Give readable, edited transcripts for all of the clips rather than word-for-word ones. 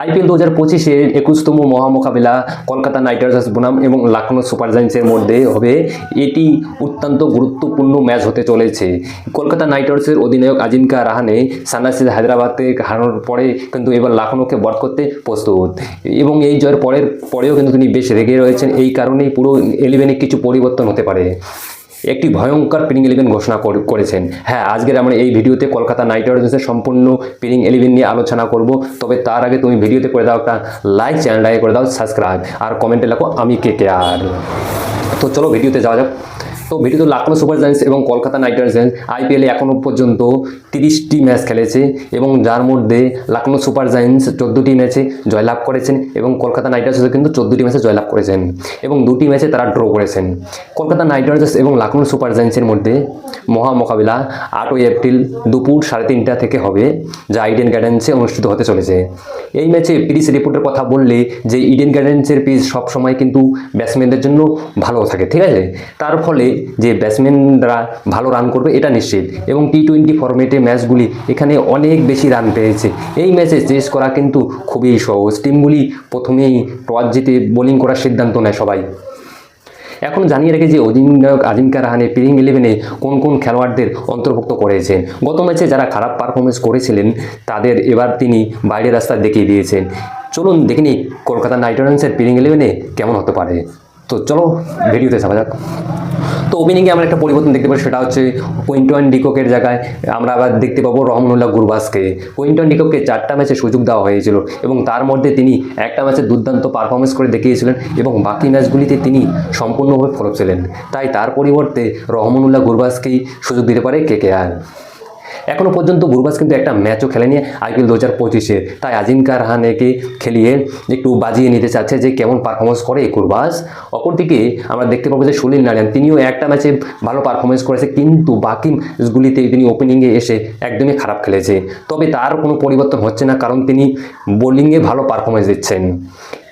IPL 2025 21তম মহামোকাবিলা Kolkata night Riders বনাম এবং Lucknow super জায়ান্টসের মধ্যে হবে। এটি অত্যন্ত গুরুত্বপূর্ণ ম্যাচ হতে চলেছে। কলকাতা নাইট রাইডার্সের অধিনায়ক আজিঙ্কা রাহানে সানরাইজার্স হায়দ্রাবাদকে হারানোর পরে কিন্তু এবার লখনৌকে বধ করতে প্রস্তুত এবং এই জয়ের পরেও কিন্তু তিনি বেশ রেগে রয়েছেন। এই কারণেই পুরো 11-এ কিছু পরিবর্তন হতে পারে। একটি ভয়ঙ্কর প্লেইং 11 ঘোষণা করেছেন। হ্যাঁ, আজকের আমরা এই ভিডিওতে কলকাতা নাইট রাইডার্সের সম্পূর্ণ প্লেইং 11 নিয়ে আলোচনা করব। তবে তার আগে তুমি ভিডিওতে করে দাও একটা লাইক, চ্যানেলটাকে করে দাও সাবস্ক্রাইব, আর কমেন্টে লেখো আমি KKR। তো চলো ভিডিওতে যাওয়া যাক। তো ভিডিওতে লখনৌ সুপার জায়ান্টস এবং কলকাতা নাইট রাইডার্স আইপিএলে এখনও পর্যন্ত 30টি ম্যাচ খেলেছে এবং যার মধ্যে লখনৌ সুপার জায়ান্টস 14টি ম্যাচে জয়লাভ করেছেন এবং কলকাতা নাইট রাইডার্সও কিন্তু 14টি ম্যাচে জয়লাভ করেছেন এবং 2টি ম্যাচে তারা ড্র করেছেন। কলকাতা নাইট রাইডার্স এবং লখনৌ সুপার জায়ান্টসের মধ্যে মোকাবিলা 8ই এপ্রিল দুপুর 3:30 থেকে হবে, যা ইডেন গার্ডেন্সে অনুষ্ঠিত হতে চলেছে। এই ম্যাচে পিচ রিপোর্টের কথা বললে যে ইডেন গার্ডেন্সের পিচ সবসময় কিন্তু ব্যাটসম্যানদের জন্য ভালো থাকে, ঠিক আছে। তার ফলে যে ব্যাটসম্যানরা ভালো রান করবে এটা নিশ্চিত এবং T20 ফরম্যাটে ম্যাচগুলি এখানে অনেক বেশি রান পেয়েছে। এই ম্যাচে চেস করা কিন্তু খুবই সহজ। টিমগুলি প্রথমেই টস জিতে বোলিং করার সিদ্ধান্ত নেয় সবাই। এখন জানিয়ে রেখে যে অধিনায়ক আজিঙ্কা রাহানে প্লেইং 11-এ কোন কোন খেলোয়াড়দের অন্তর্ভুক্ত করেছেন। গত ম্যাচে যারা খারাপ পারফরমেন্স করেছিলেন তাদের এবার তিনি বাইরের রাস্তা দেখিয়ে দিয়েছেন। চলুন দেখে নিই কলকাতা নাইট রাইডার্সের প্লেইং 11-এ কেমন হতে পারে। তো চলো ভিডিওতে যাওয়া যাক। তো ওপেনিংয়ে আমরা একটা পরিবর্তন দেখতে পাই, সেটা হচ্ছে কুইন্টন ডিককের জায়গায় আমরা আবার দেখতে পাবো রহমানুল্লাহ গুরবাজকে। কুইন্টন ডিককে 4টা ম্যাচে সুযোগ দেওয়া হয়েছিল এবং তার মধ্যে তিনি একটা ম্যাচে দুর্দান্ত পারফরমেন্স করে দেখিয়েছিলেন এবং বাকি ম্যাচগুলিতে তিনি সম্পূর্ণভাবে ফ্লপ ছিলেন। তাই তার পরিবর্তে রহমানুল্লাহ গুরবাজকেই সুযোগ দিতে পারে KKR। এখনও পর্যন্ত গুরবাজ কিন্তু একটা ম্যাচও খেলেনি আইপিএল 2025-এ, তাই আজিঙ্কা রাহানেকে খেলিয়ে একটু বাজিয়ে নিতে চাচ্ছে যে কেমন পারফরমেন্স করে গুরবাজ। অপরদিকে আমরা দেখতে পাবো যে সুনীল নারিয়ান, তিনিও একটা ম্যাচে ভালো পারফরমেন্স করেছে, কিন্তু বাকি ম্যাচগুলিতে তিনি ওপেনিংয়ে এসে একদমই খারাপ খেলেছে। তবে তার কোনো পরিবর্তন হচ্ছে না, কারণ তিনি বোলিংয়ে ভালো পারফরমেন্স দিচ্ছেন।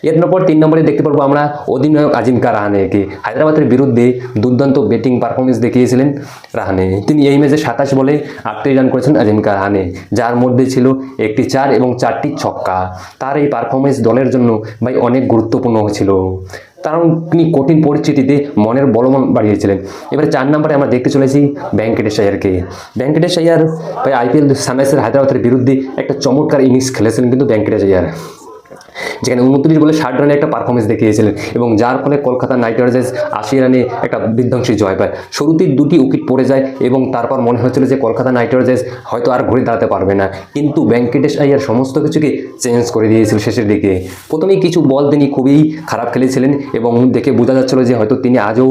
এরপর 3 নম্বরে দেখতে পারবো আমরা অধিনায়ক আজিঙ্কা রাহানেকে। হায়দ্রাবাদের বিরুদ্ধে দুর্দান্ত ব্যাটিং পারফরমেন্স দেখিয়েছিলেন রাহানে। তিনি এই ম্যাচে 27 বলে 38 রান করেছেন আজিঙ্কা রাহানে, যার মধ্যে ছিল একটি 4 এবং 4টি ছক্কা। তার এই পারফরমেন্স দলের জন্য ভাই অনেক গুরুত্বপূর্ণ ছিল, কারণ তিনি কঠিন পরিস্থিতিতে মনের বলবান বাড়িয়েছিলেন। এবারে 4 নম্বরে আমরা দেখতে চলেছি ভেঙ্কটেশ আয়ারকে। ভেঙ্কটেশ আয়ার ভাই আইপিএল সানরাইজার্স হায়দ্রাবাদের বিরুদ্ধে একটা চমৎকার ইনিংস খেলেছিলেন কিন্তু ভেঙ্কটেশ আয়ার, যেখানে 29 বলে 60 রানে একটা পারফরমেন্স দেখিয়েছিলেন এবং যার ফলে কলকাতা নাইট রাইডার্স 80 রানে একটা বিধ্বংসী জয় পায়। শুরুতেই 2টি উইকেট পড়ে যায় এবং তারপর মনে হচ্ছিল যে কলকাতা নাইট রাইডার্স হয়তো আর ঘুরে দাঁড়াতে পারবে না, কিন্তু ভেঙ্কটেশ আয়ার সমস্ত কিছুকে চেঞ্জ করে দিয়েছিল শেষের দিকে। প্রথমেই কিছু বল তিনি খুবই খারাপ খেলেছিলেন এবং দেখে বোঝা যাচ্ছিল যে হয়তো তিনি আজও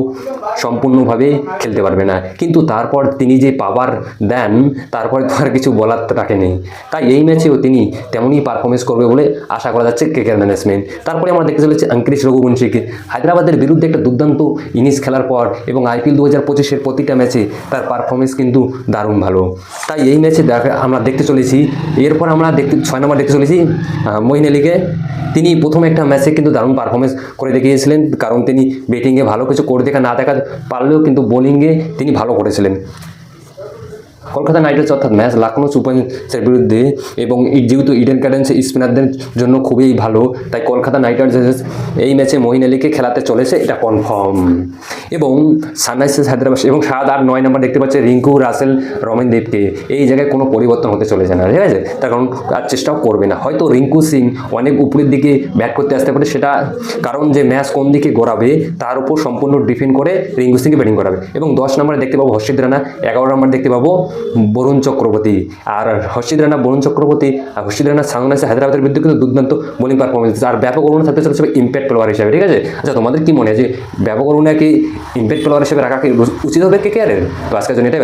সম্পূর্ণভাবে খেলতে পারবে না, কিন্তু তারপর তিনি যে পাওয়ার দেন তারপরে তো আর কিছু বলার রাখেনি। তাই এই ম্যাচেও তিনি তেমনই পারফরমেন্স করবে বলে আশা করা যাচ্ছে KKR ম্যানেজমেন্ট। তারপরে আমরা দেখতে চলেছি অঙ্কিরেশ রঘুবংশীকে। হায়দ্রাবাদের বিরুদ্ধে একটা দুর্দান্ত ইনিংস খেলার পর এবং আইপিএল 2025-এর প্রতিটা ম্যাচে তার পারফরমেন্স কিন্তু দারুণ ভালো, তাই এই ম্যাচে আমরা দেখতে চলেছি। এরপর আমরা 6 নম্বর দেখতে চলেছি মঈন আলীকে। তিনি প্রথম একটা ম্যাচে কিন্তু দারুণ পারফরমেন্স করে দেখিয়েছিলেন, কারণ তিনি ব্যাটিংয়ে ভালো কিছু করে না দেখা পারলেও কিন্তু বোলিংয়ে তিনি ভালো করেছিলেন। কলকাতা নাইট রাইডার্স অর্থাৎ ম্যাচ লখনৌ সুপার জায়ান্টসের বিরুদ্ধে এবং যেহেতু ইডেন গার্ডেন্স স্পিনারদের জন্য খুবই ভালো, তাই কলকাতা নাইট রাইডার্স এই ম্যাচে মঈন আলীকে খেলাতে চলেছে, এটা কনফার্ম। এবং সানরাইজার্স হায়দ্রাবাদ এবং 7 আর 9 নম্বর দেখতে পাচ্ছে রিঙ্কু, রাসেল, রমেনদীপকে। এই জায়গায় কোনো পরিবর্তন হতে চলেছে না, ঠিক আছে। তার কারণ আর চেষ্টাও করবে না, হয়তো রিঙ্কু সিং অনেক উপরের দিকে ব্যাট করতে আসতে পারে, সেটা কারণ যে ম্যাচ কোন দিকে গড়াবে তার উপর সম্পূর্ণ ডিপেন্ড করে রিঙ্কু সিংকে ব্যাটিং করাবে। এবং 10 নম্বরে দেখতে পাবো হর্ষিত রানা, 11 নম্বর দেখতে পাবো বরুণ চক্রবর্তী। আর হর্ষিত রানা, বরুণ চক্রবর্তী আর হর্ষিত রানা সানরাইজার্স হায়দ্রাবাদের বিরুদ্ধে কিন্তু দুর্দান্ত বোলিং পারফরমেন্স আর ব্যাপক অরুণ থাকতে চলেছে ইম্প্যাক্ট প্লেয়ার হিসেবে, ঠিক আছে। আচ্ছা, তোমাদের কি মনে হয় যে ব্যাপক অরুণাকে ইম্প্যাক্ট প্লেয়ার হিসেবে রাখা কি উচিত হবে KKR-এর? তো আজকের জন্য এটাই।